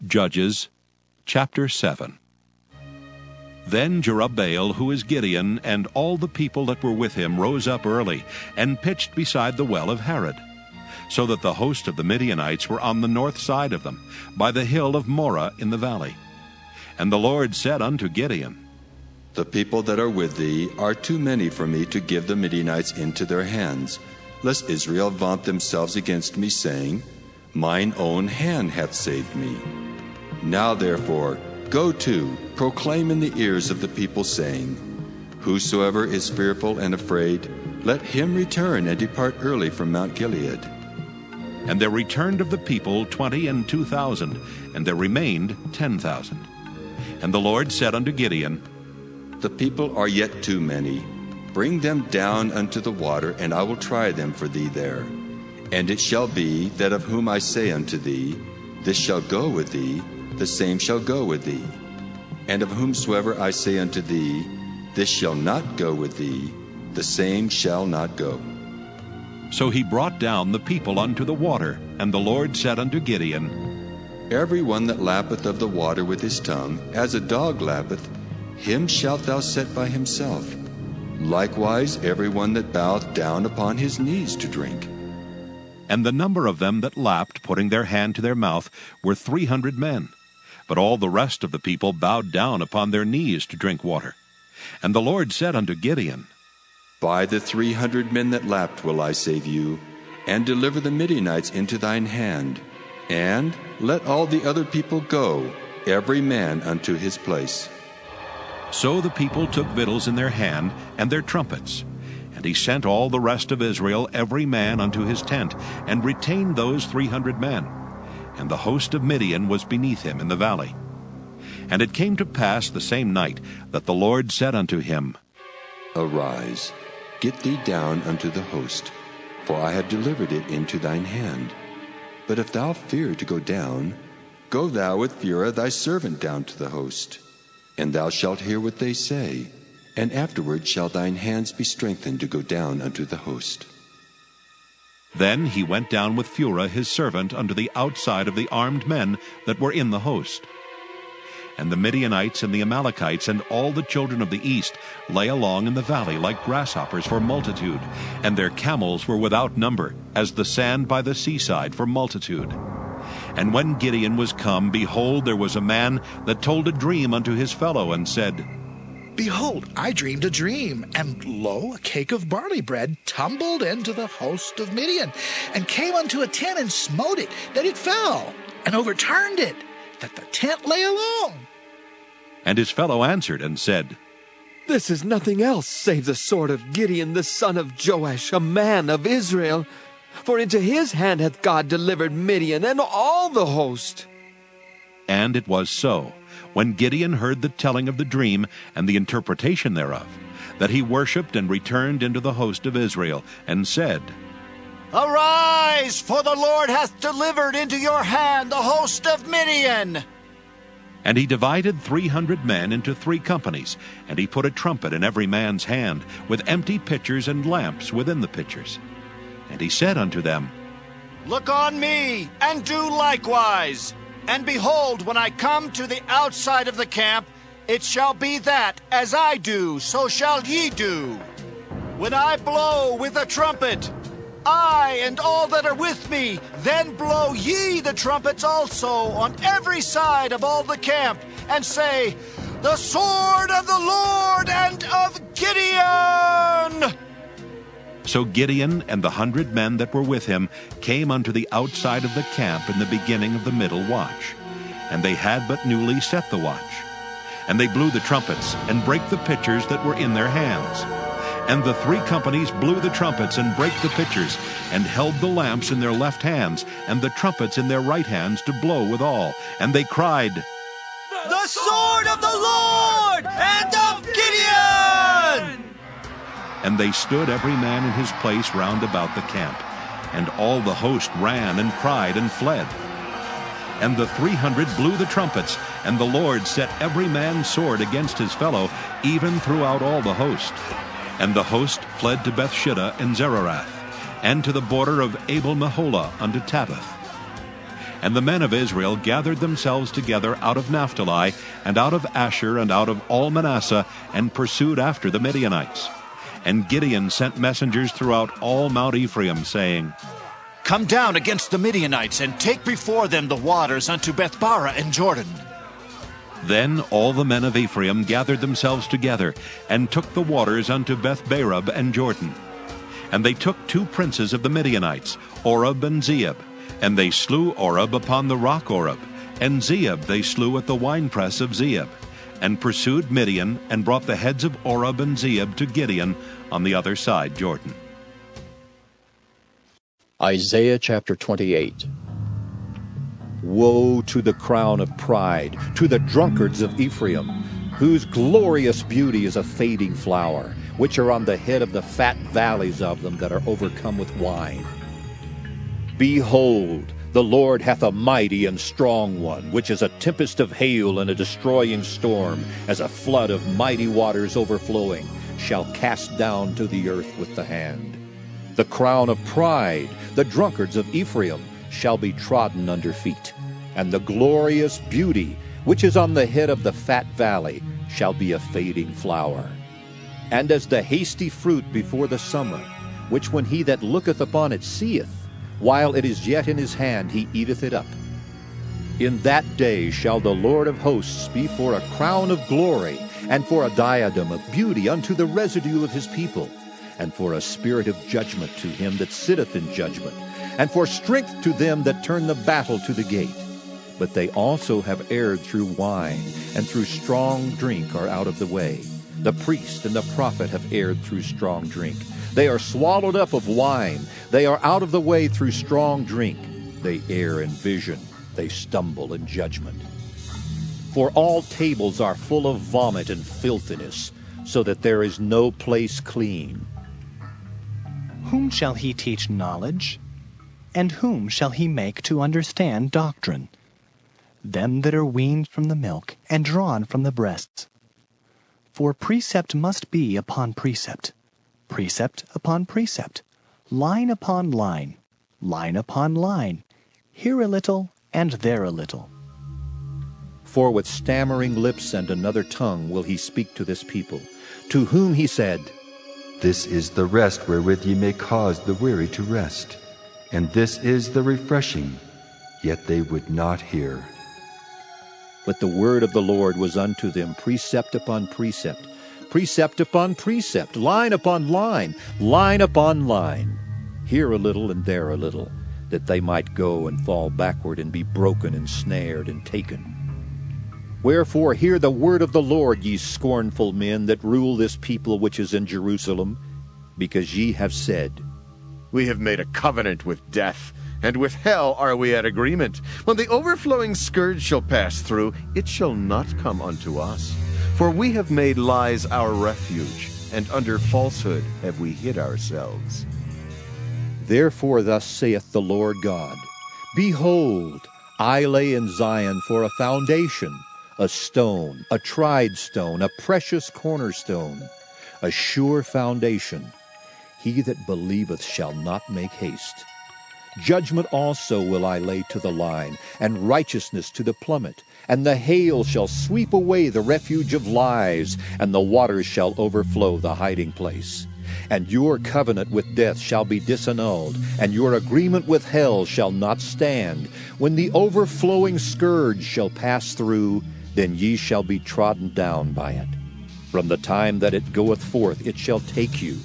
Judges chapter 7. Then Jerubbaal, who is Gideon, and all the people that were with him rose up early, and pitched beside the well of Harod, so that the host of the Midianites were on the north side of them, by the hill of Moreh in the valley. And the Lord said unto Gideon, The people that are with thee are too many for me to give the Midianites into their hands, lest Israel vaunt themselves against me, saying, Mine own hand hath saved me. Now therefore, go to, proclaim in the ears of the people, saying, Whosoever is fearful and afraid, let him return and depart early from Mount Gilead. And there returned of the people 22,000, and there remained 10,000. And the Lord said unto Gideon, The people are yet too many. Bring them down unto the water, and I will try them for thee there. And it shall be, that of whom I say unto thee, This shall go with thee, the same shall go with thee. And of whomsoever I say unto thee, This shall not go with thee, the same shall not go. So he brought down the people unto the water, and the Lord said unto Gideon, Every one that lappeth of the water with his tongue, as a dog lappeth, him shalt thou set by himself. Likewise every one that boweth down upon his knees to drink. And the number of them that lapped, putting their hand to their mouth, were 300 men. But all the rest of the people bowed down upon their knees to drink water. And the Lord said unto Gideon, By the 300 men that lapped will I save you, and deliver the Midianites into thine hand. And let all the other people go, every man unto his place. So the people took victuals in their hand, and their trumpets. And he sent all the rest of Israel, every man unto his tent, and retained those 300 men. And the host of Midian was beneath him in the valley. And it came to pass the same night, that the Lord said unto him, Arise, get thee down unto the host, for I have delivered it into thine hand. But if thou fear to go down, go thou with Phurah thy servant down to the host. And thou shalt hear what they say, and afterward shall thine hands be strengthened to go down unto the host. Then he went down with Phurah his servant unto the outside of the armed men that were in the host. And the Midianites and the Amalekites and all the children of the east lay along in the valley like grasshoppers for multitude, and their camels were without number, as the sand by the seaside for multitude. And when Gideon was come, behold, there was a man that told a dream unto his fellow, and said, Behold, I dreamed a dream, and lo, a cake of barley bread tumbled into the host of Midian, and came unto a tent, and smote it, that it fell, and overturned it, that the tent lay alone. And his fellow answered and said, This is nothing else save the sword of Gideon the son of Joash, a man of Israel. For into his hand hath God delivered Midian and all the host. And it was so, when Gideon heard the telling of the dream and the interpretation thereof, that he worshipped and returned into the host of Israel, and said, Arise, for the Lord hath delivered into your hand the host of Midian. And he divided 300 men into 3 companies, and he put a trumpet in every man's hand, with empty pitchers and lamps within the pitchers. And he said unto them, Look on me, and do likewise. And behold, when I come to the outside of the camp, it shall be that, as I do, so shall ye do. When I blow with a trumpet, I and all that are with me, then blow ye the trumpets also on every side of all the camp, and say, The sword of the Lord and of Gideon! So Gideon and the 100 men that were with him came unto the outside of the camp in the beginning of the middle watch. And they had but newly set the watch. And they blew the trumpets, and brake the pitchers that were in their hands. And the 3 companies blew the trumpets, and brake the pitchers, and held the lamps in their left hands, and the trumpets in their right hands to blow withal. And they cried, The sword of the Lord and of Gideon! And they stood every man in his place round about the camp. And all the host ran and cried and fled. And the 300 blew the trumpets, and the Lord set every man's sword against his fellow, even throughout all the host. And the host fled to Bethshittah and Zererath, and to the border of Abel-Meholah unto Tabbath. And the men of Israel gathered themselves together out of Naphtali, and out of Asher, and out of all Manasseh, and pursued after the Midianites. And Gideon sent messengers throughout all Mount Ephraim, saying, Come down against the Midianites, and take before them the waters unto Bethbara and Jordan. Then all the men of Ephraim gathered themselves together, and took the waters unto Bethbarab and Jordan. And they took 2 princes of the Midianites, Oreb and Zeeb. And they slew Oreb upon the rock Oreb, and Zeeb they slew at the winepress of Zeeb, and pursued Midian, and brought the heads of Oreb and Zeeb to Gideon on the other side Jordan. Isaiah chapter 28. Woe to the crown of pride, to the drunkards of Ephraim, whose glorious beauty is a fading flower, which are on the head of the fat valleys of them that are overcome with wine. Behold, the Lord hath a mighty and strong one, which is a tempest of hail and a destroying storm, as a flood of mighty waters overflowing, shall cast down to the earth with the hand. The crown of pride, the drunkards of Ephraim, shall be trodden under feet, and the glorious beauty, which is on the head of the fat valley, shall be a fading flower. And as the hasty fruit before the summer, which when he that looketh upon it seeth, while it is yet in his hand, he eateth it up. In that day shall the Lord of hosts be for a crown of glory, and for a diadem of beauty unto the residue of his people, and for a spirit of judgment to him that sitteth in judgment, and for strength to them that turn the battle to the gate. But they also have erred through wine, and through strong drink are out of the way. The priest and the prophet have erred through strong drink. They are swallowed up of wine. They are out of the way through strong drink. They err in vision. They stumble in judgment. For all tables are full of vomit and filthiness, so that there is no place clean. Whom shall he teach knowledge? And whom shall he make to understand doctrine? Them that are weaned from the milk, and drawn from the breasts. For precept must be upon precept, precept upon precept, line upon line, line upon line, here a little, and there a little. For with stammering lips and another tongue will he speak to this people, to whom he said, This is the rest wherewith ye may cause the weary to rest, and this is the refreshing, yet they would not hear. But the word of the Lord was unto them precept upon precept, precept upon precept, line upon line, line upon line, here a little and there a little, that they might go and fall backward and be broken and snared and taken. Wherefore hear the word of the Lord, ye scornful men that rule this people which is in Jerusalem, because ye have said, We have made a covenant with death, and with hell are we at agreement. When the overflowing scourge shall pass through, it shall not come unto us. For we have made lies our refuge, and under falsehood have we hid ourselves. Therefore thus saith the Lord God, Behold, I lay in Zion for a foundation, a stone, a tried stone, a precious cornerstone, a sure foundation. He that believeth shall not make haste. Judgment also will I lay to the line, and righteousness to the plummet. And the hail shall sweep away the refuge of lies, and the waters shall overflow the hiding place. And your covenant with death shall be disannulled, and your agreement with hell shall not stand. When the overflowing scourge shall pass through, then ye shall be trodden down by it. From the time that it goeth forth it shall take you.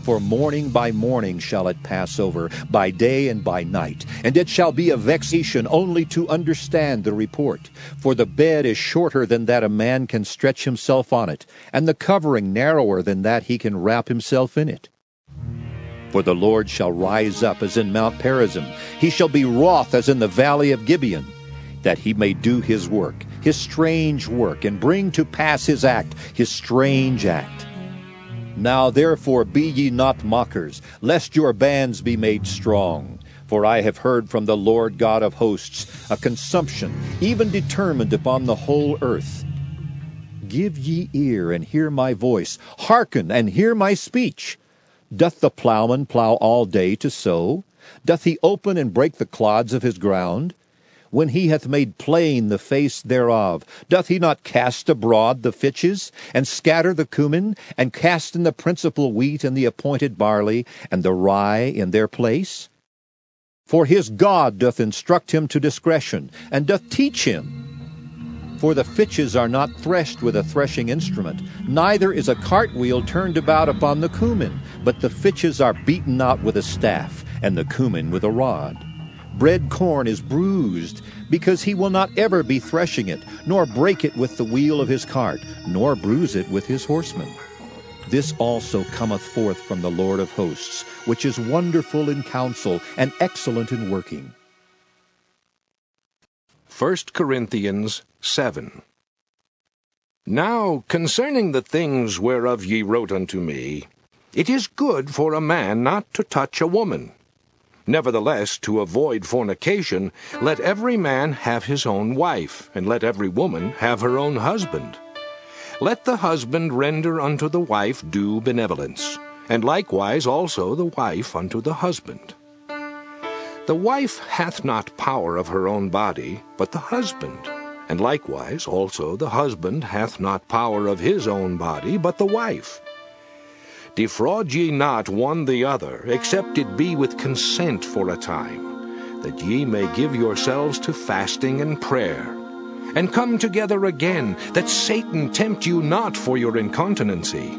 For morning by morning shall it pass over, by day and by night. And it shall be a vexation only to understand the report. For the bed is shorter than that a man can stretch himself on it, and the covering narrower than that he can wrap himself in it. For the Lord shall rise up as in Mount Perazim. He shall be wroth as in the valley of Gibeon, that he may do his work, his strange work, and bring to pass his act, his strange act. Now therefore be ye not mockers, lest your bands be made strong. For I have heard from the Lord God of hosts a consumption, even determined upon the whole earth. Give ye ear, and hear my voice. Hearken, and hear my speech. Doth the plowman plow all day to sow? Doth he open and break the clods of his ground? when he hath made plain the face thereof? Doth he not cast abroad the fitches, and scatter the cumin, and cast in the principal wheat and the appointed barley, and the rye in their place? For his God doth instruct him to discretion, and doth teach him. For the fitches are not threshed with a threshing instrument, neither is a cartwheel turned about upon the cumin, but the fitches are beaten out with a staff, and the cumin with a rod. Bread corn is bruised, because he will not ever be threshing it, nor break it with the wheel of his cart, nor bruise it with his horsemen. This also cometh forth from the Lord of hosts, which is wonderful in counsel, and excellent in working. 1 Corinthians 7. Now concerning the things whereof ye wrote unto me, it is good for a man not to touch a woman. Nevertheless, to avoid fornication, let every man have his own wife, and let every woman have her own husband. Let the husband render unto the wife due benevolence, and likewise also the wife unto the husband. The wife hath not power of her own body, but the husband, and likewise also the husband hath not power of his own body, but the wife. Defraud ye not one the other, except it be with consent for a time, that ye may give yourselves to fasting and prayer, and come together again, that Satan tempt you not for your incontinency.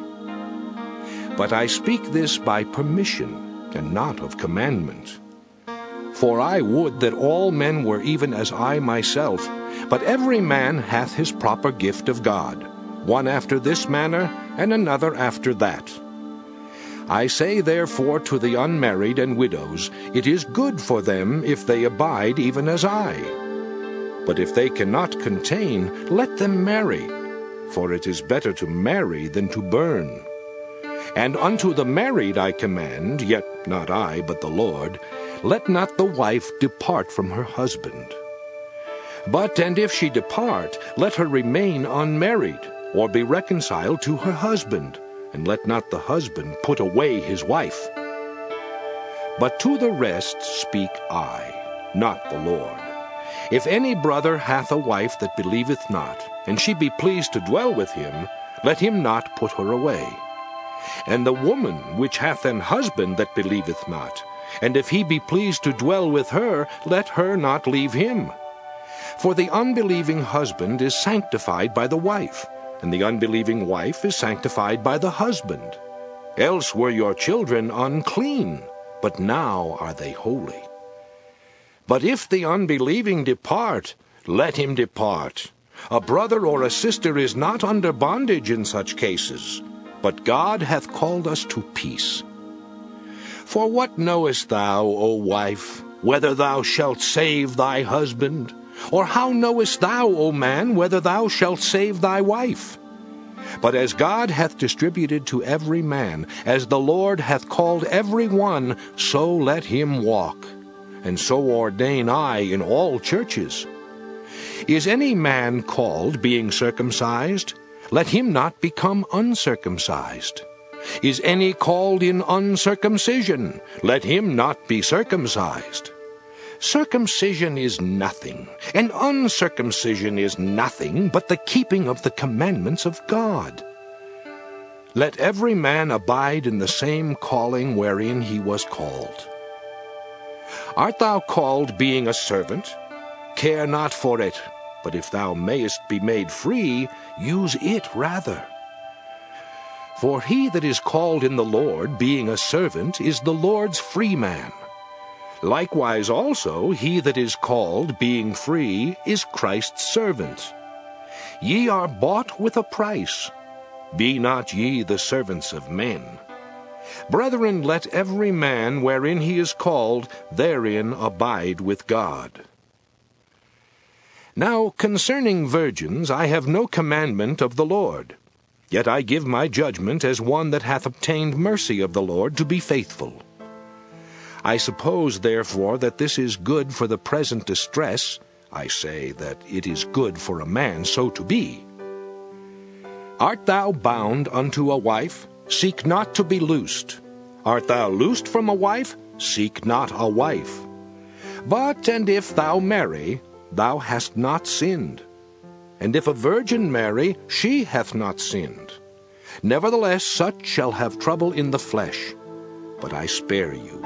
But I speak this by permission, and not of commandment. For I would that all men were even as I myself, but every man hath his proper gift of God, one after this manner, and another after that. I say therefore to the unmarried and widows, it is good for them if they abide even as I. But if they cannot contain, let them marry, for it is better to marry than to burn. And unto the married I command, yet not I, but the Lord, let not the wife depart from her husband. But, and if she depart, let her remain unmarried, or be reconciled to her husband, and let not the husband put away his wife. But to the rest speak I, not the Lord. If any brother hath a wife that believeth not, and she be pleased to dwell with him, let him not put her away. And the woman which hath an husband that believeth not, and if he be pleased to dwell with her, let her not leave him. For the unbelieving husband is sanctified by the wife, and the unbelieving wife is sanctified by the husband. Else were your children unclean, but now are they holy. But if the unbelieving depart, let him depart. A brother or a sister is not under bondage in such cases, but God hath called us to peace. For what knowest thou, O wife, whether thou shalt save thy husband? Or how knowest thou, O man, whether thou shalt save thy wife? But as God hath distributed to every man, as the Lord hath called every one, so let him walk. And so ordain I in all churches. Is any man called being circumcised? Let him not become uncircumcised. Is any called in uncircumcision? Let him not be circumcised. Circumcision is nothing, and uncircumcision is nothing but the keeping of the commandments of God. Let every man abide in the same calling wherein he was called. Art thou called being a servant? Care not for it, but if thou mayest be made free, use it rather. For he that is called in the Lord, being a servant, is the Lord's free man. Likewise also he that is called, being free, is Christ's servant. Ye are bought with a price. Be not ye the servants of men. Brethren, let every man wherein he is called, therein abide with God. Now concerning virgins I have no commandment of the Lord. Yet I give my judgment as one that hath obtained mercy of the Lord to be faithful. I suppose, therefore, that this is good for the present distress. I say that it is good for a man so to be. Art thou bound unto a wife? Seek not to be loosed. Art thou loosed from a wife? Seek not a wife. But, and if thou marry, thou hast not sinned. And if a virgin marry, she hath not sinned. Nevertheless, such shall have trouble in the flesh, but I spare you.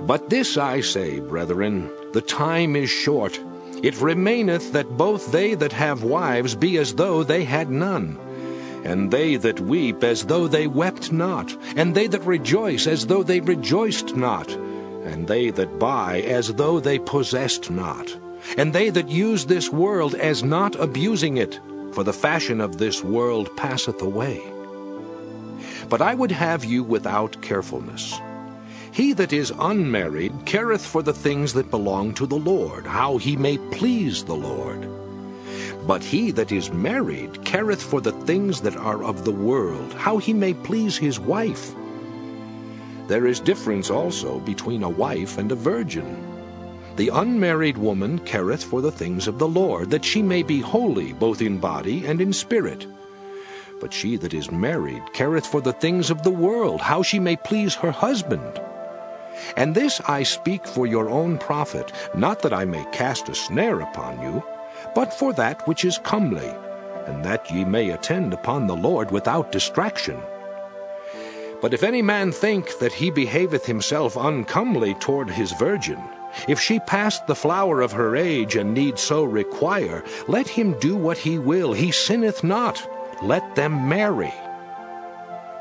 But this I say, brethren, the time is short. It remaineth that both they that have wives be as though they had none, and they that weep as though they wept not, and they that rejoice as though they rejoiced not, and they that buy as though they possessed not, and they that use this world as not abusing it, for the fashion of this world passeth away. But I would have you without carefulness. He that is unmarried careth for the things that belong to the Lord, how he may please the Lord. But he that is married careth for the things that are of the world, how he may please his wife. There is difference also between a wife and a virgin. The unmarried woman careth for the things of the Lord, that she may be holy both in body and in spirit. But she that is married careth for the things of the world, how she may please her husband. And this I speak for your own profit, not that I may cast a snare upon you, but for that which is comely, and that ye may attend upon the Lord without distraction. But if any man think that he behaveth himself uncomely toward his virgin, if she pass the flower of her age, and need so require, let him do what he will, he sinneth not. Let them marry.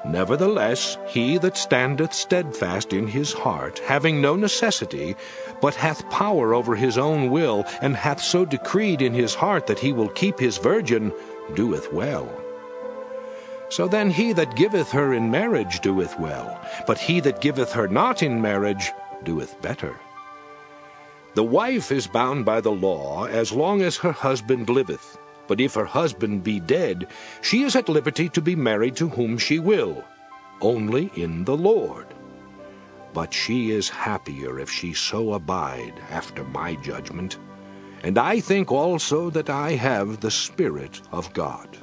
Nevertheless, he that standeth steadfast in his heart, having no necessity, but hath power over his own will, and hath so decreed in his heart that he will keep his virgin, doeth well. So then he that giveth her in marriage doeth well, but he that giveth her not in marriage doeth better. The wife is bound by the law as long as her husband liveth. But if her husband be dead, she is at liberty to be married to whom she will, only in the Lord. But she is happier if she so abide after my judgment. And I think also that I have the Spirit of God.